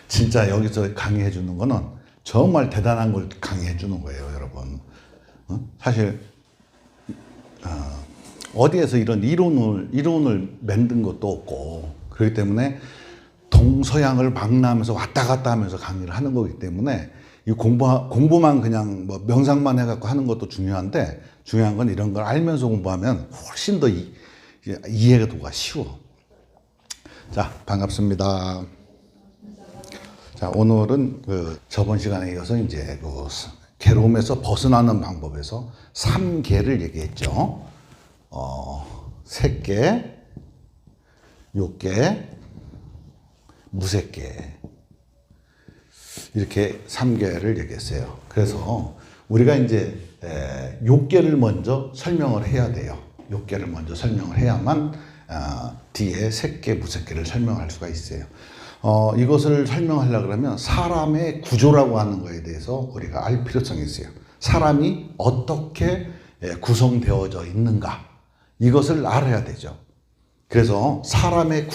진짜 여기서 강의해 주는 거는 정말 대단한 걸 강의해 주는 거예요, 여러분. 사실 어디에서 이런 이론을 만든 것도 없고, 그렇기 때문에 동서양을 망라하면서 왔다 갔다 하면서 강의를 하는 거기 때문에 이 공부만 그냥 뭐 명상만 해갖고 하는 것도 중요한데, 중요한 건 이런 걸 알면서 공부하면 훨씬 더 이해도가 쉬워. 자, 반갑습니다. 자, 오늘은 저번 시간에 이어서 이제 괴로움에서 벗어나는 방법에서 3개를 얘기했죠. 색계, 욕계, 무색계. 이렇게 3개를 얘기했어요. 그래서 우리가 이제 욕계를 먼저 설명을 해야 돼요. 욕계를 먼저 설명을 해야만 뒤에 색계, 무색계를 설명할 수가 있어요. 이것을 설명하려고 그러면 사람의 구조라고 하는 거에 대해서 우리가 알 필요성이 있어요. 사람이 어떻게 구성되어져 있는가, 이것을 알아야 되죠. 그래서 사람의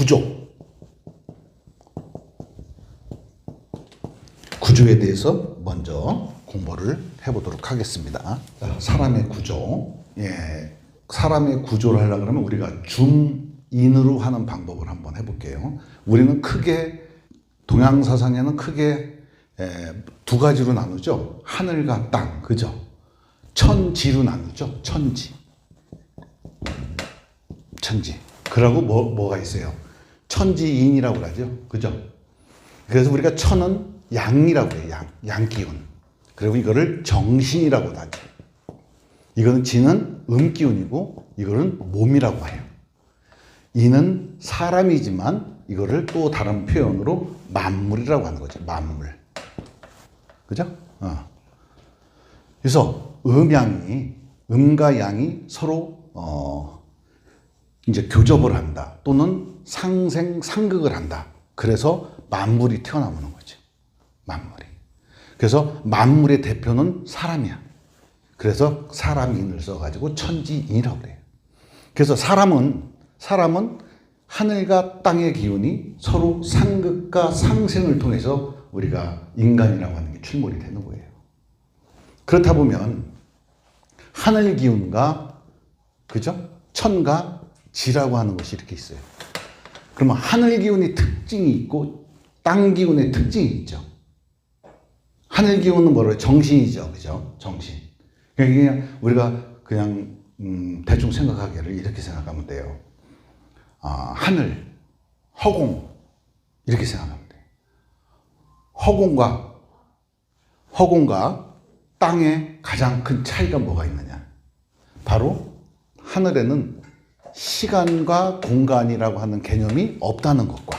구조에 대해서 먼저 공부를 해보도록 하겠습니다. 사람의 구조. 사람의 구조를 하려고 하면 우리가 줌인으로 하는 방법을 한번 해볼게요. 우리는 크게, 동양사상에는 크게 두 가지로 나누죠. 하늘과 땅, 그죠? 천지로 나누죠. 천지. 그러고 뭐가 있어요? 천지인이라고 하죠. 그죠? 그래서 우리가 천은 양이라고 해요. 양기운. 그리고 이거를 정신이라고 하죠. 이거는 지는 음기운이고 이거는 몸이라고 해요. 이는 사람이지만 이거를 또 다른 표현으로 만물이라고 하는 거죠. 만물. 그죠? 그래서 음과 양이 서로 이제 교접을 한다. 또는 상생상극을 한다. 그래서 만물이 튀어나오는 거죠. 만물이. 그래서 만물의 대표는 사람이야. 그래서 사람인을 써가지고 천지인이라고 그래요. 그래서 사람은 하늘과 땅의 기운이 서로 상극과 상생을 통해서 우리가 인간이라고 하는 게 출몰이 되는 거예요. 그렇다 보면 하늘 기운과, 그죠? 천과 지라고 하는 것이 이렇게 있어요. 그러면 하늘 기운의 특징이 있고 땅 기운의 특징이 있죠. 하늘 기운은 뭐라고 해요? 정신이죠. 그죠? 정신. 그냥 우리가 그냥 대충 생각하기를 이렇게 생각하면 돼요. 하늘, 허공, 이렇게 생각하면 돼요. 허공과 땅의 가장 큰 차이가 뭐가 있느냐? 바로 하늘에는 시간과 공간이라고 하는 개념이 없다는 것과,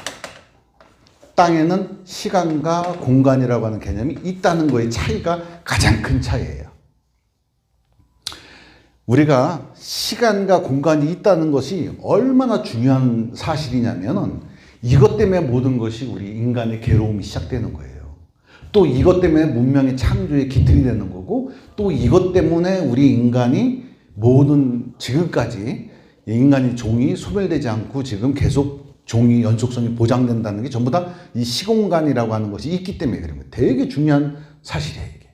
땅에는 시간과 공간이라고 하는 개념이 있다는 거의 차이가 가장 큰 차이예요. 우리가 시간과 공간이 있다는 것이 얼마나 중요한 사실이냐면은 이것 때문에 모든 것이 우리 인간의 괴로움이 시작되는 거예요. 또 이것 때문에 문명의 창조의 기틀이 되는 거고, 또 이것 때문에 우리 인간이 모든 지금까지 인간의 종이 소멸되지 않고 지금 계속 종이 연속성이 보장된다는 게 전부 다 이 시공간이라고 하는 것이 있기 때문에 그런 거예요. 되게 중요한 사실이에요, 이게.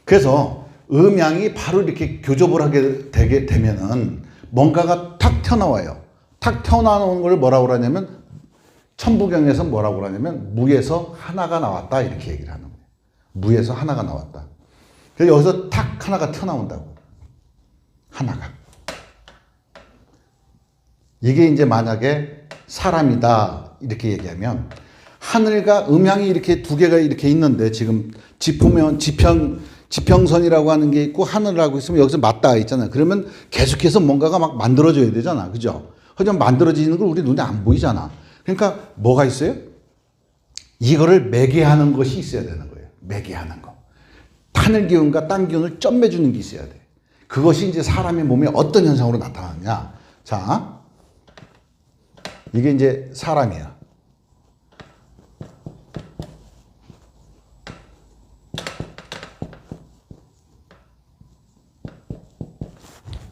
그래서 음양이 바로 이렇게 교접을 하게 되게 되면은 뭔가가 탁 튀어나와요. 탁 튀어나오는 걸 뭐라고 그러냐면, 천부경에서 뭐라고 그러냐면 무에서 하나가 나왔다, 이렇게 얘기를 하는 거예요. 무에서 하나가 나왔다. 그래서 여기서 탁 하나가 튀어나온다고. 하나가. 이게 이제 만약에 사람이다, 이렇게 얘기하면 하늘과 음양이 이렇게 두 개가 이렇게 있는데, 지금 지평선이라고 하는 게 있고 하늘이라고 있으면 여기서 맞닿아 있잖아요. 그러면 계속해서 뭔가가 막 만들어져야 되잖아. 그죠? 하지만 만들어지는 걸 우리 눈에 안 보이잖아. 그러니까 뭐가 있어요? 이거를 매개하는 것이 있어야 되는 거예요. 매개하는 거. 하늘 기운과 땅 기운을 점 매주는 게 있어야 돼. 그것이 이제 사람의 몸에 어떤 현상으로 나타나느냐. 자, 이게 이제 사람이야.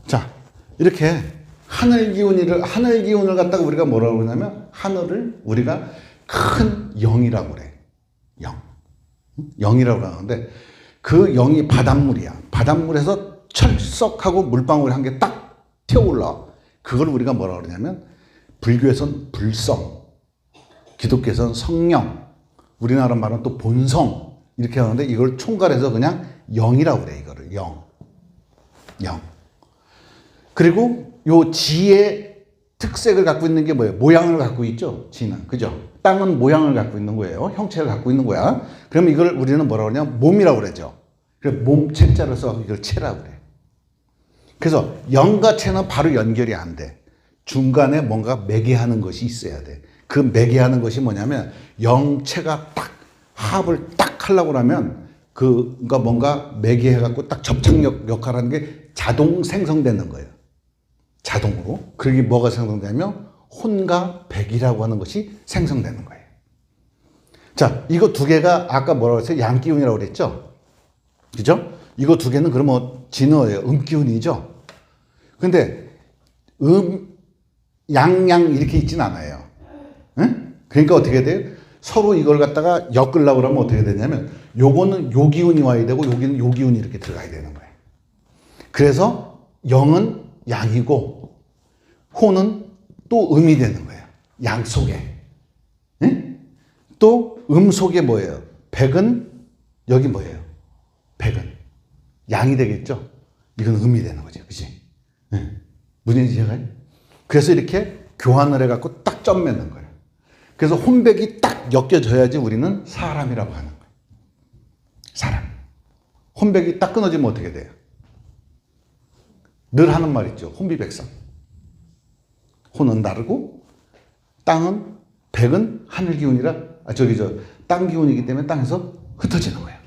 자, 이렇게 하늘 기운을 갖다가 우리가 뭐라고 그러냐면, 하늘을 우리가 큰 영이라고 그래. 영이라고 하는데 그 영이 바닷물이야. 바닷물에서 철썩하고 물방울이 한 개 딱 튀어올라. 그걸 우리가 뭐라 그러냐면 불교에서는 불성, 기독교에서는 성령, 우리나라 말은 또 본성 이렇게 하는데 이걸 총괄해서 그냥 영이라고 그래. 이거를 영. 그리고 요 지의 특색을 갖고 있는 게 뭐예요? 모양을 갖고 있죠. 지는. 그죠? 땅은 모양을 갖고 있는 거예요. 형체를 갖고 있는 거야. 그럼 이걸 우리는 뭐라고 그러냐? 몸이라고 그러죠. 그래서 몸 체자를 써 이걸 체라고 그래. 그래서 영과 체는 바로 연결이 안 돼. 중간에 뭔가 매개하는 것이 있어야 돼. 그 매개하는 것이 뭐냐면 영체가 딱 합을 딱 하려고 하면 그가 뭔가 매개해갖고 딱 접착력 역할을 하는 게 자동 생성되는 거예요. 자동으로. 그게 뭐가 생성되냐면 혼과 백이라고 하는 것이 생성되는 거예요. 자, 이거 두 개가 아까 뭐라고 했어요? 양기운이라고 그랬죠? 그죠? 이거 두 개는 그러면 진어예요. 음기운이죠? 근데 양양 이렇게 있진 않아요. 응? 그러니까 어떻게 돼요? 서로 이걸 갖다가 엮으려고 그러면 어떻게 되냐면 요거는 요 기운이 와야 되고 여기는 요 기운이 이렇게 들어가야 되는 거예요. 그래서 영은 양이고 호는 또 음이 되는 거예요. 양 속에. 응? 또 속에 뭐예요? 백은 여기 뭐예요? 백은 양이 되겠죠? 이건 음이 되는 거죠. 그치? 응. 무슨 이해가요? 그래서 이렇게 교환을 해갖고 딱 점 맺는 거예요. 그래서 혼백이 딱 엮여져야지 우리는 사람이라고 하는 거예요. 사람. 혼백이 딱 끊어지면 어떻게 돼요? 늘 하는 말 있죠. 혼비백산. 혼은 다르고 땅은 백은 하늘 기운이라 땅 기운이기 때문에 땅에서 흩어지는 거예요.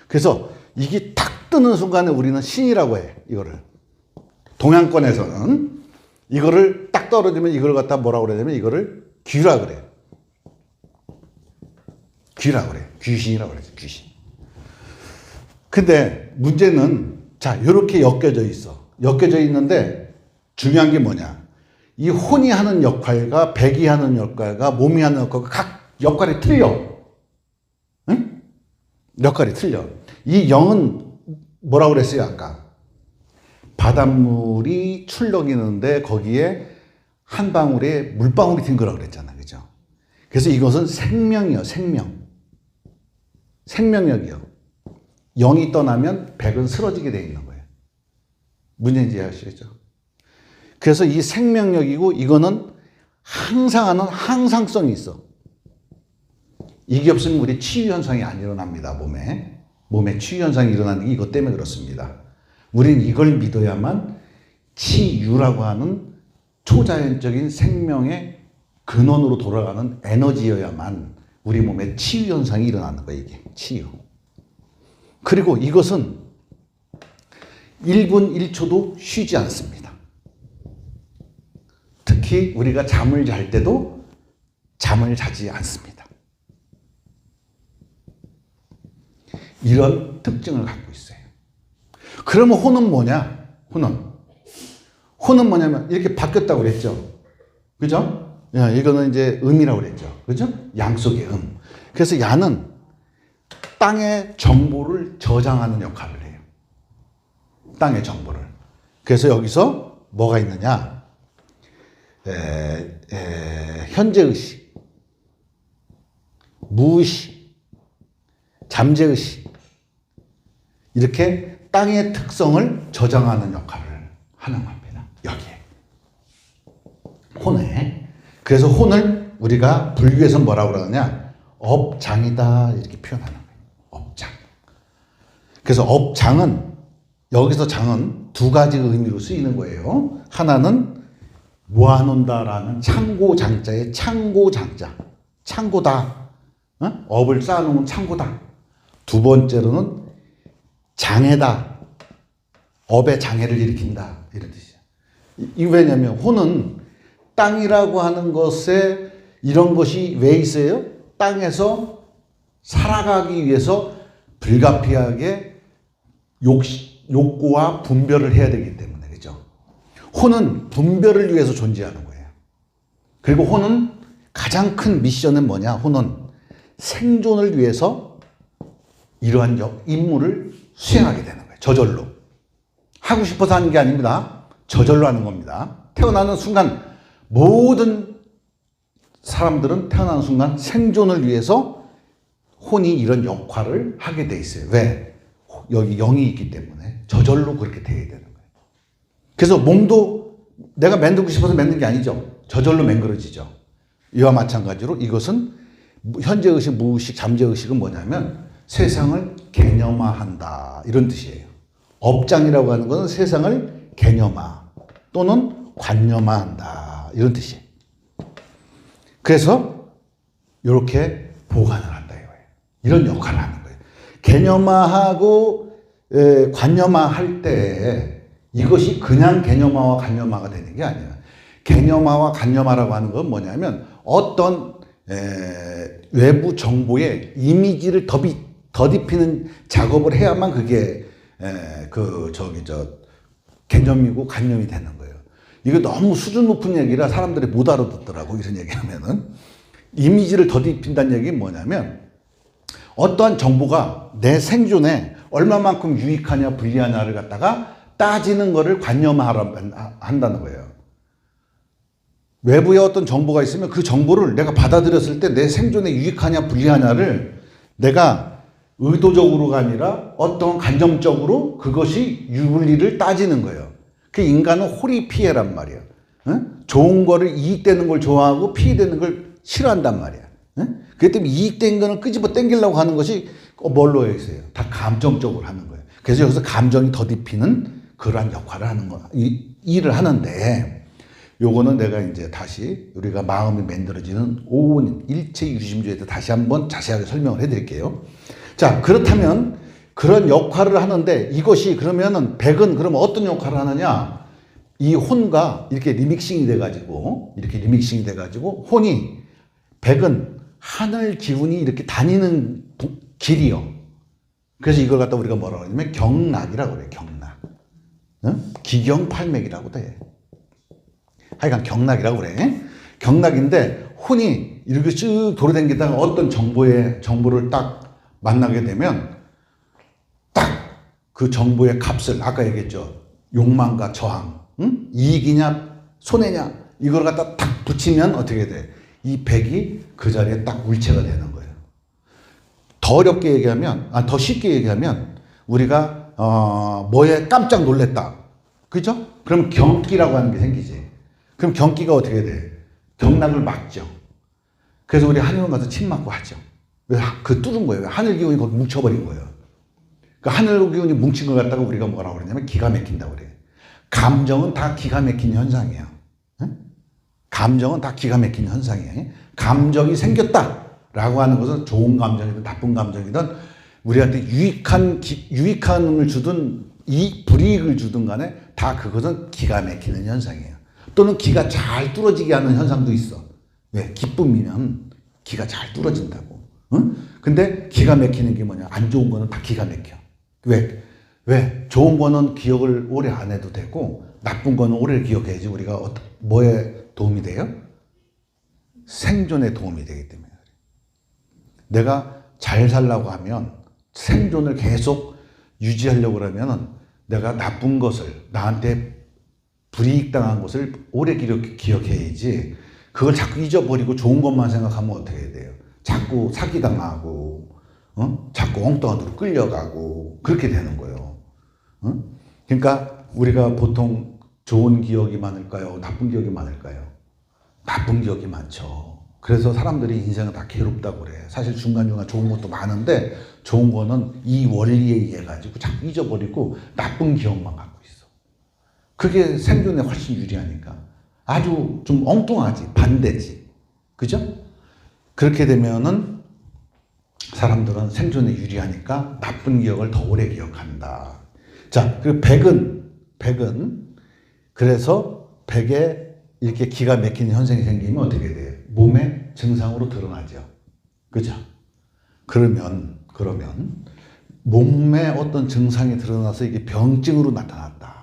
그래서 이게 탁 뜨는 순간에 우리는 신이라고 해. 이거를 동양권에서는 이거를 딱 떨어지면 이걸 갖다 뭐라고 그러냐면 이거를 귀라 그래요. 귀라 그래. 귀신이라고 그러죠. 귀신. 근데 문제는 자, 이렇게 엮여져 있어. 엮여져 있는데 중요한 게 뭐냐? 이 혼이 하는 역할과 백이 하는 역할과 몸이 하는 역할과 각 역할이 틀려. 응? 역할이 틀려. 이 영은 뭐라고 그랬어요, 아까? 바닷물이 출렁이는데 거기에 한 방울에 물방울이 든 거라고 그랬잖아. 그죠? 그래서 이것은 생명이요, 생명. 생명력이요. 영이 떠나면 백은 쓰러지게 되어 있는 거예요. 문제인지 이해하시겠죠? 그래서 이 생명력이고 이거는 항상 하는 항상성이 있어. 이게 없으면 우리 치유현상이 안 일어납니다. 몸에 치유현상이 일어나는 게 이것 때문에 그렇습니다. 우린 이걸 믿어야만 치유라고 하는 초자연적인 생명의 근원으로 돌아가는 에너지여야만 우리 몸에 치유현상이 일어나는 거예요. 이게 치유. 그리고 이것은 1분 1초도 쉬지 않습니다. 특히 우리가 잠을 잘 때도 잠을 자지 않습니다. 이런 특징을 갖고 있어요. 그러면 혼은 뭐냐? 혼은 뭐냐면 이렇게 바뀌었다고 그랬죠. 그죠? 야, 이거는 이제 음이라고 그랬죠. 그죠? 양 속의 음. 그래서 야는 땅의 정보를 저장하는 역할을 해요. 땅의 정보를. 그래서 여기서 뭐가 있느냐? 현재의식, 무의식, 잠재의식. 이렇게 땅의 특성을 저장하는 역할을 하는 겁니다. 여기에. 혼에. 그래서 혼을 우리가 불교에서 뭐라고 그러느냐? 업장이다. 이렇게 표현하는 거예요. 업장. 그래서 업장은, 여기서 장은 두 가지 의미로 쓰이는 거예요. 하나는 모아놓는다라는 창고장자의 창고장자. 창고다. 업을 쌓아놓은 창고다. 두 번째로는 장애다. 업의 장애를 일으킨다. 이런 뜻이죠. 이 왜냐면 혼은 땅이라고 하는 것에 이런 것이 왜 있어요? 땅에서 살아가기 위해서 불가피하게 욕구와 분별을 해야 되기 때문에. 그죠? 혼은 분별을 위해서 존재하는 거예요. 그리고 혼은 가장 큰 미션은 뭐냐? 혼은 생존을 위해서 이러한 임무를 수행하게 되는 거예요. 저절로. 하고 싶어서 하는 게 아닙니다. 저절로 하는 겁니다. 태어나는 순간 모든 사람들은 태어나는 순간 생존을 위해서 혼이 이런 역할을 하게 돼 있어요. 왜? 여기 영이 있기 때문에 저절로 그렇게 돼야 되는 거예요. 그래서 몸도 내가 만들고 싶어서 만든 게 아니죠. 저절로 만들어지죠. 이와 마찬가지로 이것은 현재의식, 무의식, 잠재의식은 뭐냐면 세상을 개념화한다 이런 뜻이에요. 업장이라고 하는 것은 세상을 개념화 또는 관념화한다 이런 뜻이에요. 그래서 이렇게 보관을 한다 이거예요. 이런 역할을 하는 거예요. 개념화하고 관념화할 때 이것이 그냥 개념화와 관념화가 되는 게 아니에요. 개념화와 관념화라고 하는 건 뭐냐면 어떤 외부 정보에 이미지를 더딥히는 작업을 해야만 그게 개념이고 관념이 되는 거예요. 이거 너무 수준 높은 얘기라 사람들이 못 알아듣더라고. 이런 얘기하면은 이미지를 더딥힌다는 얘기는 뭐냐면 어떠한 정보가 내 생존에 얼마만큼 유익하냐 불리하냐를 갖다가 따지는 거를 관념화한다는 거예요. 외부에 어떤 정보가 있으면 그 정보를 내가 받아들였을 때 내 생존에 유익하냐 불리하냐를 내가 의도적으로가 아니라 어떤 간접적으로 그것이 유불리를 따지는 거예요. 그 인간은 호리피해란 말이야. 응? 좋은 거를 이익되는 걸 좋아하고 피해되는 걸 싫어한단 말이야. 응? 그렇기 때문에 이익된 거는 끄집어 당기려고 하는 것이 뭘로 있어요? 다 감정적으로 하는 거예요. 그래서 여기서 감정이 더딥히는 그러한 역할을 하는 거, 일을 하는데 요거는 내가 이제 다시 우리가 마음이 만들어지는 오온 일체 유심주에 대해서 다시 한번 자세하게 설명을 해 드릴게요. 자, 그렇다면 그런 역할을 하는데 이것이 그러면은 백은 그러면 어떤 역할을 하느냐? 이 혼과 이렇게 리믹싱이 돼가지고 혼이 백은 하늘 기운이 이렇게 다니는 길이요. 그래서 이걸 갖다 우리가 뭐라고 하냐면 경락이라고 그래요. 경락. 응? 기경팔맥이라고 돼. 하여간 경락이라고 그래. 경락인데 혼이 이렇게 쭉 돌아다니다가 어떤 정보를 딱 만나게 되면 딱 그 정보의 값을 아까 얘기했죠. 욕망과 저항, 응? 이익이냐 손해냐 이걸 갖다 딱 붙이면 어떻게 돼? 이 백이 그 자리에 딱 물체가 되는 거예요. 더 어렵게 얘기하면, 더 쉽게 얘기하면 우리가 뭐에 깜짝 놀랬다, 그죠? 그럼 경기라고 하는 게 생기지. 그럼 경기가 어떻게 돼? 경락을 막죠. 그래서 우리 한의원 가서 침 맞고 하죠. 왜? 그 뚫은 거예요. 하늘 기운이 거기 뭉쳐버린 거예요. 그 하늘 기운이 뭉친 걸 갖다가 우리가 뭐라고 그러냐면 기가 막힌다고 그래요. 감정은 다 기가 막힌 현상이에요. 응? 감정은 다 기가 막힌 현상이에요. 감정이 생겼다라고 하는 것은 좋은 감정이든 나쁜 감정이든 우리한테 유익함을 주든 불이익을 주든 간에 다 그것은 기가 막히는 현상이에요. 또는 기가 잘 뚫어지게 하는 현상도 있어. 왜? 기쁨이면 기가 잘 뚫어진다고. 응? 근데 기가 막히는 게 뭐냐? 안 좋은 거는 다 기가 막혀. 왜? 좋은 거는 기억을 오래 안 해도 되고 나쁜 거는 오래 기억해야지 우리가 뭐에 도움이 돼요? 생존에 도움이 되기 때문에. 내가 잘 살려고 하면 생존을 계속 유지하려고 그러면 내가 나쁜 것을 나한테 불이익당한 것을 오래 기억해야지 그걸 자꾸 잊어버리고 좋은 것만 생각하면 어떻게 돼요? 자꾸 사기당하고 자꾸 엉뚱한 데로 끌려가고 그렇게 되는 거예요. 그러니까 우리가 보통 좋은 기억이 많을까요? 나쁜 기억이 많을까요? 나쁜 기억이 많죠. 그래서 사람들이 인생은 다 괴롭다고 그래. 사실 중간중간 좋은 것도 많은데 좋은 거는 이 원리에 의해 가지고 자꾸 잊어버리고 나쁜 기억만 갖고 있어. 그게 생존에 훨씬 유리하니까. 아주 좀 엉뚱하지. 반대지. 그죠? 그렇게 되면은 사람들은 생존에 유리하니까 나쁜 기억을 더 오래 기억한다. 자, 그리고 백은 그래서 백에 이렇게 기가 막힌 현상이 생기면 어떻게 돼요? 몸의 증상으로 드러나죠. 그죠? 그러면 몸에 어떤 증상이 드러나서 이게 병증으로 나타났다.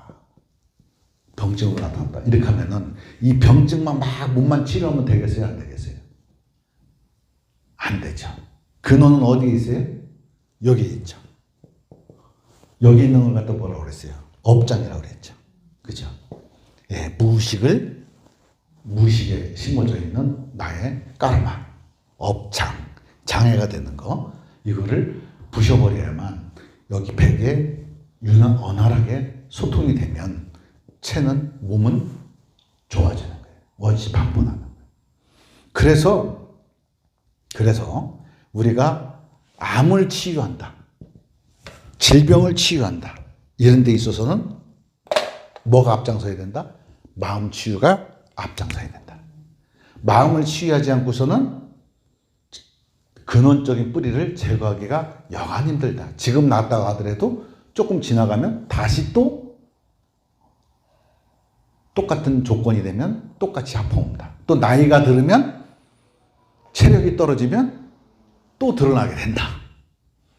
이렇게 하면은 이 병증만 막 몸만 치료하면 되겠어요? 안 되겠어요? 안 되죠. 근원은 어디에 있어요? 여기 있죠. 여기 있는 걸 갖다 뭐라고 그랬어요? 업장이라고 그랬죠. 그죠? 예, 무의식에 심어져 있는 나의 까르마, 업장, 장애가 되는 거, 이거를 부셔버려야만 여기 백에 원활하게 소통이 되면 체는, 몸은 좋아지는 거예요. 원시 방문하는 거예요. 그래서 우리가 암을 치유한다, 질병을 치유한다, 이런 데 있어서는 뭐가 앞장서야 된다? 마음 치유가 앞장서야 된다. 마음을 치유하지 않고서는 근원적인 뿌리를 제거하기가 여간 힘들다. 지금 낫다고 하더라도 조금 지나가면 다시 또 똑같은 조건이 되면 똑같이 아파온다. 또 나이가 들으면 체력이 떨어지면 또 드러나게 된다.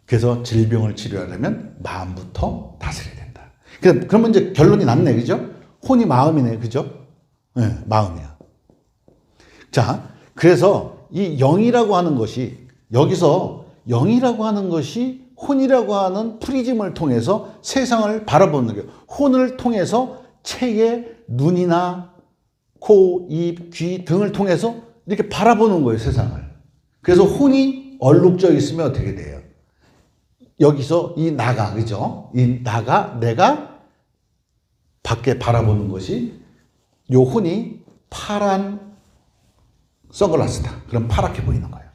그래서 질병을 치료하려면 마음부터 다스려야 된다. 그러면 이제 결론이 났네, 그죠? 혼이 마음이네, 그죠? 네, 마음이야. 자, 그래서 이 영이라고 하는 것이, 여기서 영이라고 하는 것이 혼이라고 하는 프리즘을 통해서 세상을 바라보는 거예요. 혼을 통해서 체의 눈이나 코, 입, 귀 등을 통해서 이렇게 바라보는 거예요, 세상을. 그래서 혼이 얼룩져 있으면 어떻게 돼요? 여기서 이 나가, 그죠? 이 나가, 내가 밖에 바라보는 것이, 요 혼이 파란 선글라스다. 그럼 파랗게 보이는 거예요.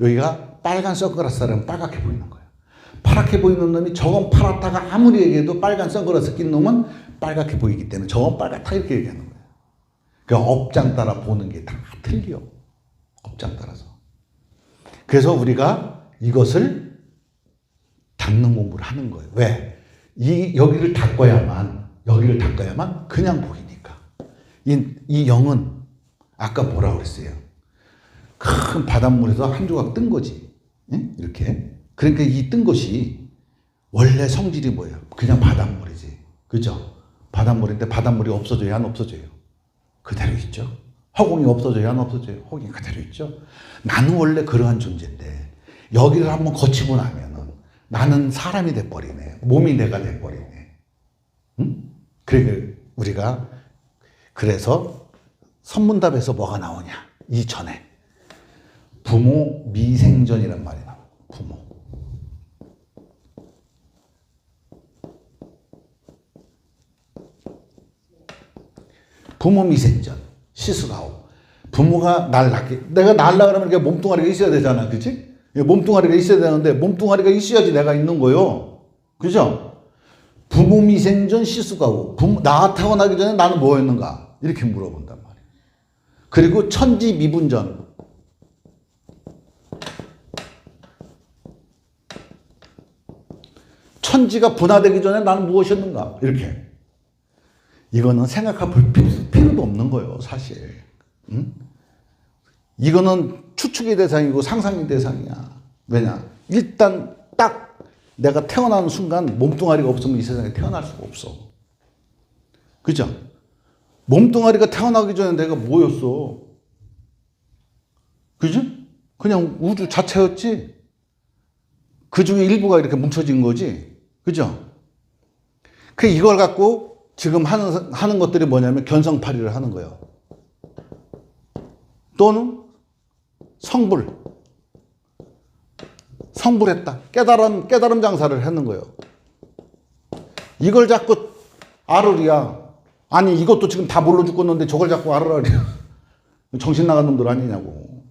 여기가 빨간 선글라스라면 빨갛게 보이는 거예요. 파랗게 보이는 놈이 저건 파랗다가 아무리 얘기해도 빨간 선글라스 낀 놈은 빨갛게 보이기 때문에 저건 빨갛다 이렇게 얘기하는 거예요. 그러니까 업장 따라 보는 게 다 틀려. 업장 따라서. 그래서 우리가 이것을 닦는 공부를 하는 거예요. 왜? 여기를 닦아야만 그냥 보이니까. 이 영은 아까 뭐라고 그랬어요? 큰 바닷물에서 한 조각 뜬 거지. 응? 이렇게. 그러니까 이 뜬 것이 원래 성질이 뭐예요? 그냥 바닷물이지. 그죠? 바닷물인데 바닷물이 없어져야 안 없어져요? 그대로 있죠. 허공이 없어져야 안 없어져요? 허공이 그대로 있죠. 나는 원래 그러한 존재인데 여기를 한번 거치고 나면은 나는 사람이 돼버리네. 몸이 내가 돼버리네. 응? 우리가 그래서 선문답에서 뭐가 나오냐? 이전에 부모 미생전이란 말이 나와요. 부모 미생전, 시수가오. 부모가 날 낳게, 내가 낳으려고 그러면 이렇게 몸뚱아리가 있어야 되잖아. 그치? 몸뚱아리가 있어야 되는데, 몸뚱아리가 있어야지 내가 있는 거요. 그죠? 부모 미생전 시수가오. 나 태어나기 전에 나는 뭐였는가? 이렇게 물어본단 말이에요. 그리고 천지 미분전. 천지가 분화되기 전에 나는 무엇이었는가? 이렇게. 이거는 생각해 볼 필요도 없는 거예요, 사실. 응? 이거는 추측의 대상이고 상상의 대상이야. 왜냐? 일단 딱 내가 태어나는 순간 몸뚱아리가 없으면 이 세상에 태어날 수가 없어. 그죠? 몸뚱아리가 태어나기 전에 내가 뭐였어? 그죠? 그냥 우주 자체였지? 그 중에 일부가 이렇게 뭉쳐진 거지? 그죠? 이걸 갖고 지금 하는 것들이 뭐냐면 견성팔이를 하는 거예요. 또는 성불했다. 깨달음 장사를 하는 거예요. 이걸 자꾸 알으랴. 아니 이것도 지금 다 몰라 죽겠는데 저걸 자꾸 알으랴. 정신 나간 놈들 아니냐고.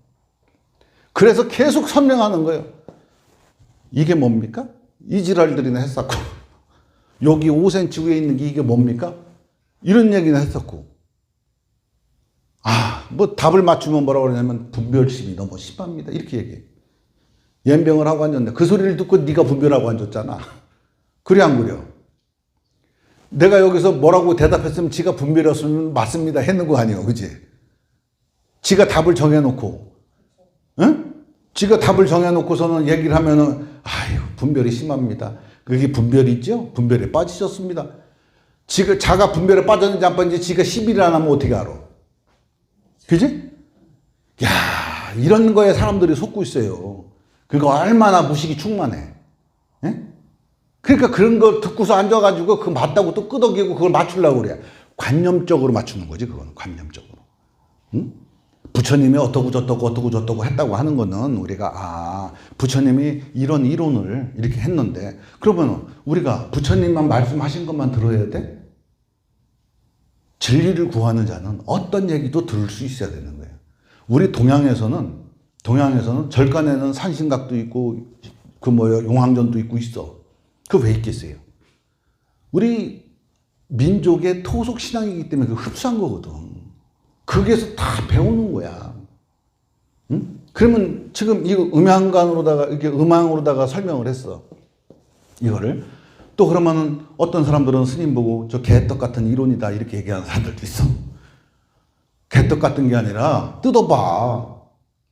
그래서 계속 설명하는 거예요. 이게 뭡니까? 이 지랄들이나 했었고 여기 5cm 위에 있는 게 이게 뭡니까? 이런 얘기는 했었고 뭐 답을 맞추면 뭐라고 그러냐면 분별심이 너무 심합니다. 이렇게 얘기해. 연병을 하고 앉았는데 그 소리를 듣고 네가 분별하고 앉았잖아. 그래 안 그래? 내가 여기서 뭐라고 대답했으면 지가 분별했으면 맞습니다 했는 거 아니에요. 그치? 지가 답을 정해놓고 응? 지가 답을 정해놓고서는 얘기를 하면은 아유 분별이 심합니다. 그게 분별이죠? 분별에 빠지셨습니다. 자가 분별에 빠졌는지 안 빠졌는지 지가 시비를 안 하면 어떻게 알아? 그지? 야, 이런 거에 사람들이 속고 있어요. 그거 얼마나 무식이 충만해. 예? 그러니까 그런 거 듣고서 앉아가지고 그거 맞다고 또 끄덕이고 그걸 맞추려고 그래. 관념적으로 맞추는 거지, 그거는. 관념적으로. 응? 부처님이 어떠고 저떠고 했다고 하는 거는 우리가, 부처님이 이런 이론을 이렇게 했는데, 그러면 우리가 부처님만 말씀하신 것만 들어야 돼? 진리를 구하는 자는 어떤 얘기도 들을 수 있어야 되는 거예요. 우리 동양에서는 절간에는 산신각도 있고, 용왕전도 있고 있어. 그거 왜 있겠어요? 우리 민족의 토속 신앙이기 때문에 그 흡수한 거거든. 거기에서 다 배우는 거야. 응? 그러면 지금 이거 음향으로다가 설명을 했어. 이거를. 또 그러면은 어떤 사람들은 스님 보고 저 개떡 같은 이론이다 이렇게 얘기하는 사람들도 있어. 개떡 같은 게 아니라 뜯어봐.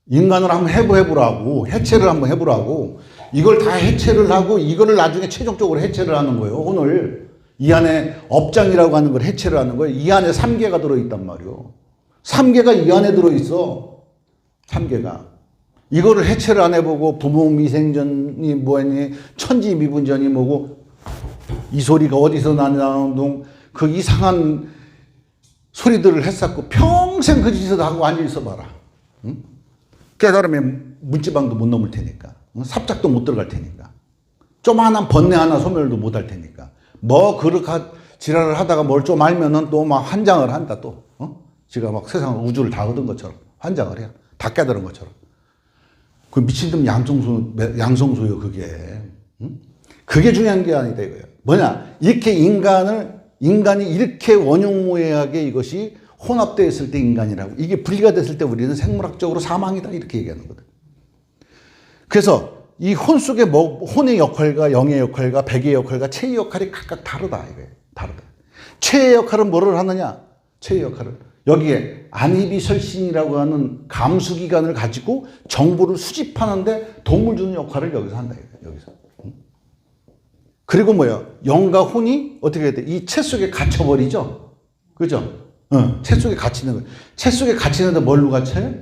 인간을 한번 해보라고. 해체를 한번 해보라고. 이걸 다 해체를 하고 이거를 나중에 최종적으로 해체를 하는 거예요. 오늘 이 안에 업장이라고 하는 걸 해체를 하는 거예요. 이 안에 3개가 들어있단 말이에요. 3개가 이 안에 들어있어. 3개가. 이거를 해체를 안 해보고 부모미생전이 뭐니 천지미분전이 뭐고 이 소리가 어디서 나는 그 이상한 소리들을 했었고 평생 그 짓을 하고 앉아있어 봐라. 응? 깨달으면 문지방도 못 넘을 테니까. 삽작도 못 들어갈 테니까. 조만한 번뇌 하나 소멸도 못 할 테니까. 그렇게 지랄을 하다가 뭘 좀 알면은 또 막 환장을 한다 또. 지가 막 세상 우주를 다 얻은 것처럼 환장을 해요. 다 깨달은 것처럼. 그 미친놈 양성소요, 그게. 응? 그게 중요한 게 아니다 이거예요. 뭐냐? 이렇게 인간이 이렇게 원흉무해하게 이것이 혼합되어 있을 때 인간이라고. 이게 분리가 됐을 때 우리는 생물학적으로 사망이다 이렇게 얘기하는 거거든. 그래서 이 혼 속에 혼의 역할과 영의 역할과 백의 역할과 체의 역할이 각각 다르다 이거예요. 다르다. 체의 역할은 뭐를 하느냐? 체의 역할은 여기에 안이비설신이라고 하는 감수기관을 가지고 정보를 수집하는데 도움을 주는 역할을 여기서 한다 이거예요. 여기서. 그리고 영과 혼이 어떻게 해야 돼? 이 체 속에 갇혀버리죠. 그죠? 체 속에 갇히는 거예요. 체 속에 갇히는데 뭘로 갇혀요?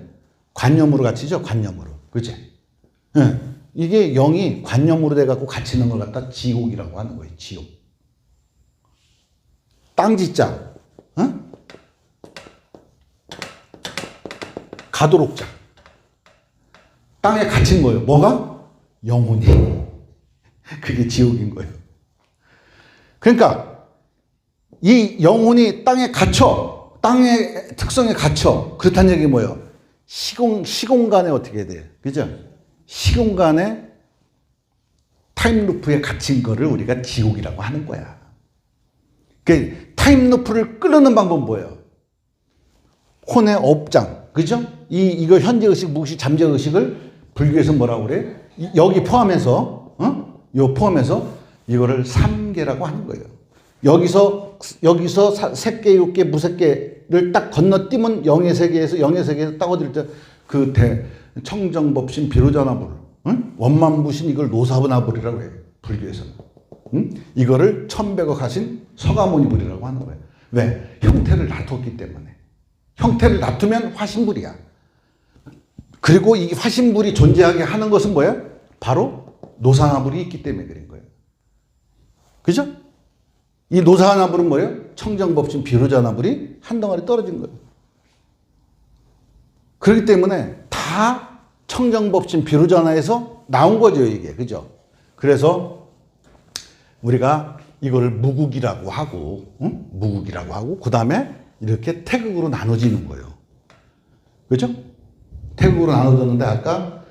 관념으로 갇히죠. 관념으로. 그치? 이게 영이 관념으로 돼갖고 갇히는 걸 갖다 지옥이라고 하는 거예요. 지옥. 땅지자. 가도록자. 땅에 갇힌 거예요. 뭐가? 영혼이. 그게 지옥인 거예요. 그러니까 이 영혼이 땅에 갇혀. 땅의 특성에 갇혀. 그렇다는 얘기 뭐예요? 시공간에 어떻게 해야 돼요? 그죠? 시공간에 타임루프에 갇힌 거를 우리가 지옥이라고 하는 거야. 그 타임루프를 끄는 방법은 뭐예요? 혼의 업장. 그죠? 이거 현재의식, 무의식, 잠재의식을 불교에서 뭐라고 그래? 여기 포함해서, 포함해서 이거를 3개라고 하는 거예요. 여기서 색계, 육계, 무색계를 딱 건너뛰면 영의 세계에서 딱 어딜 때 청정법신 비로자나불, 원만부신 이걸 노사분하불이라고 해요. 불교에서는. 이거를 1100억 하신 서가모니불이라고 하는 거예요. 왜? 형태를 놔뒀기 때문에. 형태를 놔두면 화신불이야. 그리고 이 화신불이 존재하게 하는 것은 뭐야? 바로 노사나불이 있기 때문에 그런 거예요. 그죠? 이 노사나불은 뭐예요? 청정법신 비로자나불이 한 덩어리 떨어진 거예요. 그렇기 때문에 다 청정법신 비로자나에서 나온 거죠, 이게. 그죠? 그래서 우리가 이거를 무국이라고 하고, 무국이라고 하고, 그 다음에 이렇게 태극으로 나눠지는 거예요. 그죠? 태극으로 나눠졌는데 아까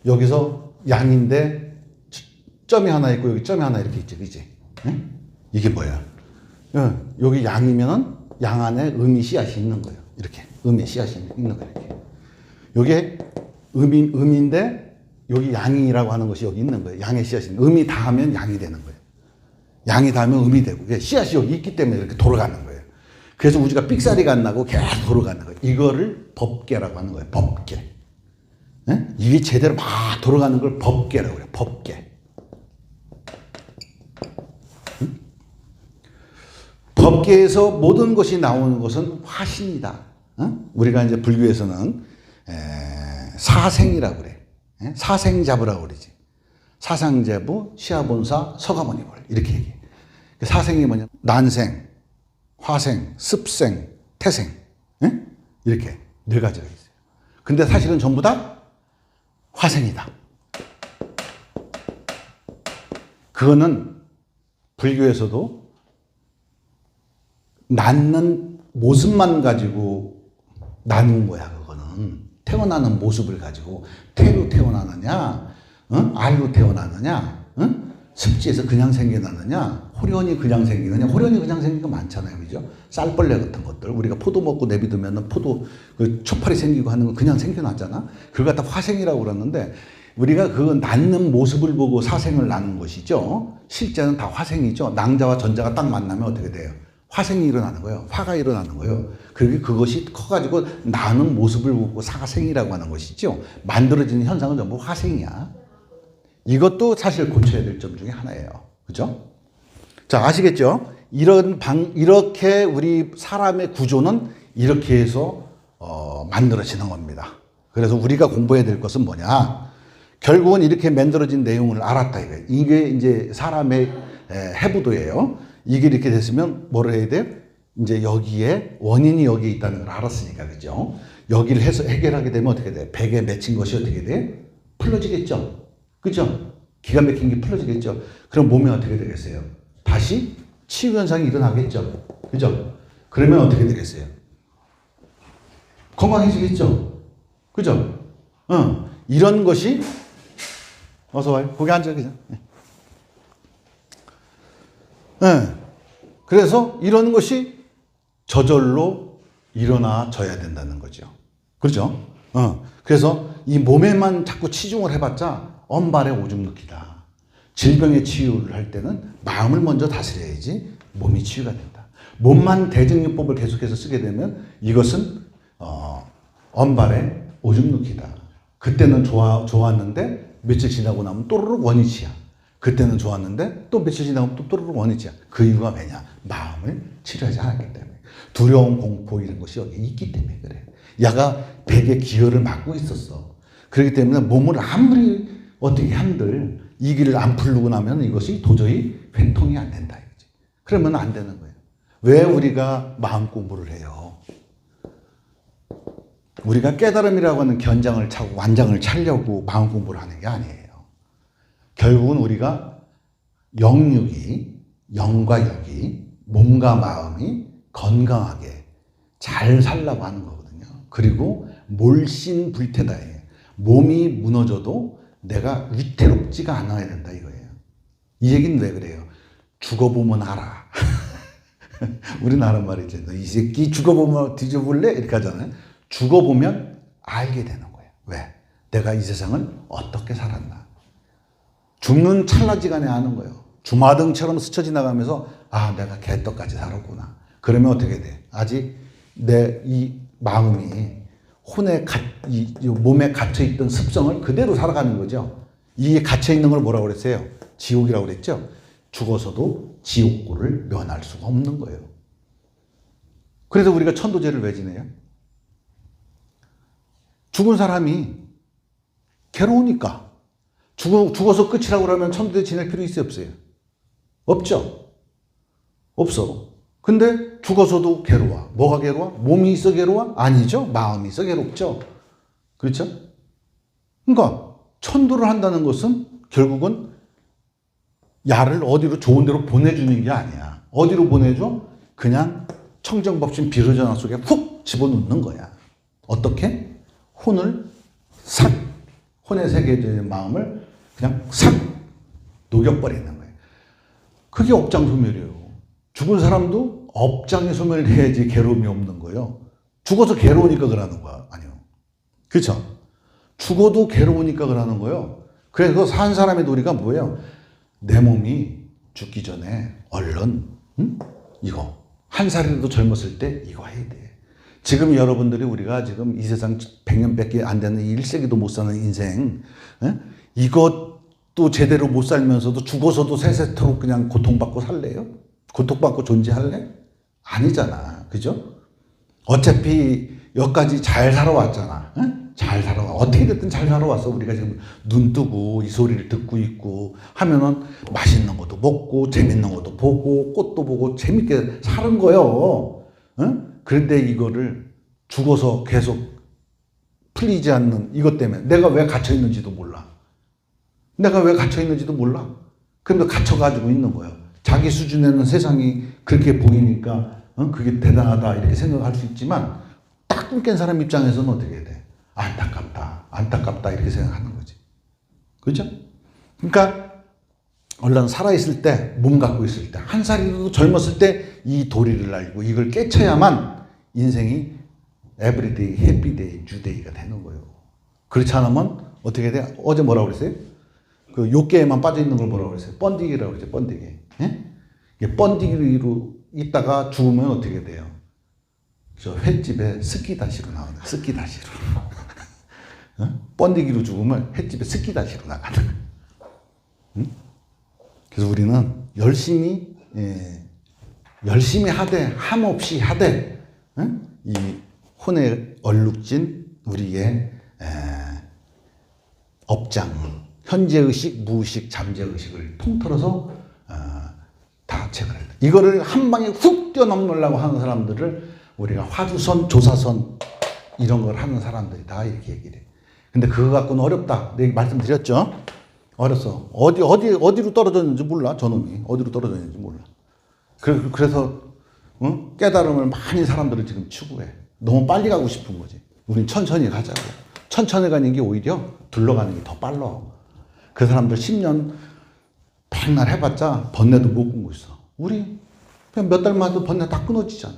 여기서 양인데 점이 하나 있고 여기 점이 하나 이렇게 있지, 그지? 응? 이게 뭐야? 여기 양이면은 양 안에 음이 씨앗이 있는 거예요. 이렇게 음의 씨앗이 있는 거예요. 이렇게. 요게 음인데 여기 양이라고 하는 것이 여기 있는 거예요. 양의 씨앗이 음이 닿으면 양이 되는 거예요. 양이 닿으면 음이 되고 씨앗이 여기 있기 때문에 이렇게 돌아가는 거예요. 그래서 우주가 삑사리가 안 나고 계속 돌아가는 거예요. 이거를 법계라고 하는 거예요. 법계. 이게 제대로 막 돌아가는 걸 법계라고 그래요. 법계. 법계에서 모든 것이 나오는 것은 화신이다. 우리가 이제 불교에서는 사생이라고 그래. 사생 잡으라고 그러지. 사상제부, 시아본사, 서가모니벌 이렇게 얘기해. 사생이 뭐냐? 난생, 화생, 습생, 태생, 예? 이렇게 네 가지가 있어요. 근데 사실은 전부 다 화생이다. 그거는 불교에서도 낳는 모습만 가지고 나눈 거야. 그거는 태어나는 모습을 가지고 태로 태어나느냐, 알로 태어나느냐, 습지에서 그냥 생겨나느냐, 호련이 그냥 생기느냐. 호련이 그냥 생긴 거 많잖아요, 그죠? 쌀벌레 같은 것들 우리가 포도 먹고 내비두면 포도 그 초파리 생기고 하는 거 그냥 생겨나잖아. 그걸 갖다 화생이라고 그러는데 우리가 그 낳는 모습을 보고 사생을 낳는 것이죠. 실제는 다 화생이죠. 낭자와 전자가 딱 만나면 어떻게 돼요? 화생이 일어나는 거예요. 화가 일어나는 거예요. 그것이 커가지고 나는 모습을 보고 사생이라고 하는 것이죠. 만들어지는 현상은 전부 화생이야. 이것도 사실 고쳐야 될 점 중에 하나예요. 그죠? 자, 아시겠죠? 이렇게 우리 사람의 구조는 이렇게 해서 만들어지는 겁니다. 그래서 우리가 공부해야 될 것은 뭐냐? 결국은 이렇게 만들어진 내용을 알았다 이거예요. 이게 이제 사람의 해부도예요. 이게 이렇게 됐으면 뭐를 해야 돼요? 이제 여기에 원인이 여기에 있다는 걸 알았으니까, 그죠? 여기를 해서 해결하게 되면 어떻게 돼? 백에 맺힌 것이 어떻게 돼? 풀어지겠죠? 그죠? 기가 막힌 게 풀어지겠죠? 그럼 몸이 어떻게 되겠어요? 다시 치유 현상이 일어나겠죠? 그죠? 그러면 어떻게 되겠어요? 건강해지겠죠? 그죠? 이런 것이 어서 와요. 거기 앉아 그냥. 그래서 이런 것이 저절로 일어나져야 된다는 거죠. 그렇죠? 그래서 이 몸에만 자꾸 치중을 해봤자 언발의 오줌 넣기다. 질병의 치유를 할 때는 마음을 먼저 다스려야지 몸이 치유가 된다. 몸만 대증요법을 계속해서 쓰게 되면 이것은 언발의 오줌 넣기다. 그때는 좋았는데 며칠 지나고 나면 또르륵 원위치야. 그때는 좋았는데 또 며칠 지나면 또 또르륵 원위치야. 그 이유가 왜냐? 마음을 치료하지 않았기 때문에. 두려움, 공포 이런 것이 여기 있기 때문에 그래. 야가 백의 기혈을 막고 있었어. 그렇기 때문에 몸을 아무리 어떻게 한들 이 길을 안 풀고 나면 이것이 도저히 회통이 안 된다 이거지. 그러면 안 되는 거예요. 왜 우리가 마음 공부를 해요? 우리가 깨달음이라고 하는 견장을 차고 완장을 차려고 마음 공부를 하는 게 아니에요. 결국은 우리가 영과 육이, 몸과 마음이 건강하게 잘 살라고 하는 거거든요. 그리고 몰신불태다예요. 몸이 무너져도 내가 위태롭지가 않아야 된다 이거예요. 이 얘기는 왜 그래요? 죽어보면 알아. 우리나라 말이죠. 너 이 새끼 죽어보면 뒤져볼래? 이렇게 하잖아요. 죽어보면 알게 되는 거예요. 왜? 내가 이 세상을 어떻게 살았나. 죽는 찰나지간에 아는 거예요. 주마등처럼 스쳐 지나가면서 아 내가 개떡같이 살았구나. 그러면 어떻게 돼? 아직 내 이 마음이 이 몸에 갇혀있던 습성을 그대로 살아가는 거죠. 이게 갇혀있는 걸 뭐라고 그랬어요? 지옥이라고 그랬죠. 죽어서도 지옥고를 면할 수가 없는 거예요. 그래서 우리가 천도제를 왜 지내요? 죽은 사람이 괴로우니까. 죽어서 끝이라고 그러면 천도제 지낼 필요 있어요, 없어요? 없죠. 없어. 근데 죽어서도 괴로워. 뭐가 괴로워? 몸이 있어 괴로워? 아니죠. 마음이 있어 괴롭죠. 그렇죠? 그러니까 천도를 한다는 것은 결국은 야를 어디로 좋은 데로 보내주는 게 아니야. 어디로 보내줘? 그냥 청정법신 비로전화 속에 훅 집어넣는 거야. 어떻게? 혼을 싹, 혼에 새겨진 마음을 그냥 싹 녹여버리는 거예요. 그게 업장소멸이에요. 죽은 사람도 업장에 소멸해야지 괴로움이 없는 거예요. 죽어서 괴로우니까 그러는 거야. 아니요. 그렇죠? 죽어도 괴로우니까 그러는 거예요. 그래서 산 사람의 도리가 뭐예요? 내 몸이 죽기 전에 얼른 이거 한 살이라도 젊었을 때 이거 해야 돼. 지금 여러분들이 우리가 지금 이 세상 100년밖에 안 되는 1세기도 못 사는 인생 이것도 제대로 못 살면서도 죽어서도 세세토록 그냥 고통받고 살래요? 고통받고 존재할래? 아니잖아. 그죠? 어차피 여기까지 잘 살아왔잖아. 잘 살아와. 어떻게 됐든 잘 살아왔어. 우리가 지금 눈 뜨고 이 소리를 듣고 있고 하면은 맛있는 것도 먹고 재밌는 것도 보고 꽃도 보고 재밌게 사는 거예요. 응? 그런데 이거를 죽어서 계속 풀리지 않는 이것 때문에 내가 왜 갇혀 있는지도 몰라. 내가 왜 갇혀 있는지도 몰라. 근데 갇혀가지고 있는 거예요. 자기 수준에는 세상이 그렇게 보이니까 그게 대단하다 이렇게 생각할 수 있지만 딱 끊긴 사람 입장에서는 어떻게 돼? 안타깝다, 안타깝다 이렇게 생각하는 거지. 그죠? 그러니까 얼른 살아있을 때, 몸 갖고 있을 때, 한 살이라도 젊었을 때 이 도리를 알고 이걸 깨쳐야만 인생이 에브리데이, 해피데이, 뉴데이가 되는 거예요. 그렇지 않으면 어떻게 돼? 어제 뭐라고 그랬어요? 그 욕계에만 빠져 있는 걸 뭐라고 그랬어요? 번디기라고 그랬죠, 번디기. 예? 이게 번디기로 있다가 죽으면 어떻게 돼요? 저 횟집에 스키다시로 나오네. 스키다시로. 번디기로 죽으면 횟집에 스키다시로 나가는 거예요. 응? 그래서 우리는 열심히 열심히 하되 함없이 하되 이 혼에 얼룩진 우리의 업장 현재의식, 무의식, 잠재의식을 통틀어서 다 체크를 해야 돼. 이거를 한 방에 훅 뛰어넘으려고 하는 사람들을 우리가 화두선, 조사선 이런 걸 하는 사람들이 다 이렇게 얘기를 해. 근데 그거 갖고는 어렵다. 내가 말씀드렸죠? 어렸어. 어디로 떨어졌는지 몰라. 저놈이. 어디로 떨어졌는지 몰라. 그래서 깨달음을 많이 사람들은 지금 추구해. 너무 빨리 가고 싶은 거지. 우린 천천히 가자고. 천천히 가는 게 오히려 둘러가는 게 더 빨라. 그 사람들 10년 백날 해봤자 번뇌도 못 끊고 있어. 우리 그냥 몇 달만 해도 번뇌 다 끊어지잖아.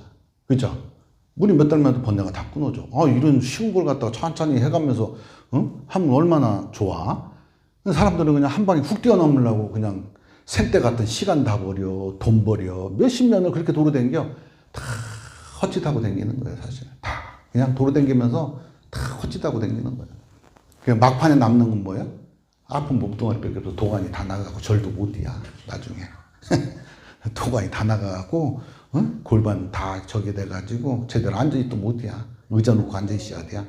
그죠? 우리 몇 달만 해도 번뇌가 다 끊어져. 이런 쉬운 걸 갖다가 천천히 해가면서 하면 얼마나 좋아. 사람들은 그냥 한 방에 훅 뛰어넘으려고 그냥 생때 같은 시간 다 버려, 돈 버려, 몇십 년을 그렇게 도로댕겨 다 헛짓하고 댕기는 거예요, 사실. 다 그냥 도로댕기면서 다 헛짓하고 댕기는 거예요. 그냥 막판에 남는 건 뭐야? 아픈 몸뚱아리밖에 없어. 도관이 다 나가고 절도 못 이야 나중에. 도관이 다 나가고 골반 다 저게 돼가지고 제대로 앉아있도 못 이야. 의자 놓고 앉아있어야 돼야.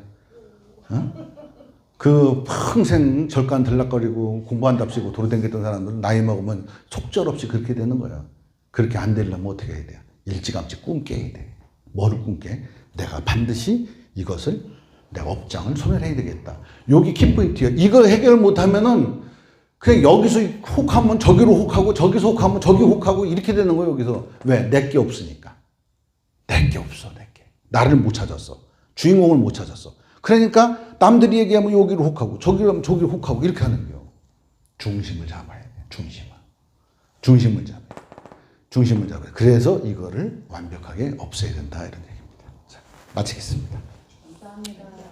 그 평생 절간 들락거리고 공부한답시고 도로댕겼던 사람들은 나이 먹으면 속절없이 그렇게 되는 거야. 그렇게 안 되려면 어떻게 해야 돼? 일찌감치 꿈 깨야 돼. 뭐를 꿈 깨? 내가 반드시 이것을 내 업장을 소멸해야 되겠다. 여기 키포인트야. 이거 해결 못하면은 그냥 여기서 혹하면 저기로 혹하고 저기서 혹하면 저기 혹하고 이렇게 되는 거예요. 여기서 왜? 내게 없으니까. 내게 없어. 내게. 나를 못 찾았어. 주인공을 못 찾았어. 그러니까 남들이 얘기하면 여기로 혹하고 저기로 하면 저기로 혹하고 이렇게 하는 거예요. 중심을 잡아야 돼. 중심을 잡아야 돼. 중심을 잡아야 돼. 그래서 이거를 완벽하게 없애야 된다 이런 얘기입니다. 자, 마치겠습니다. 감사합니다.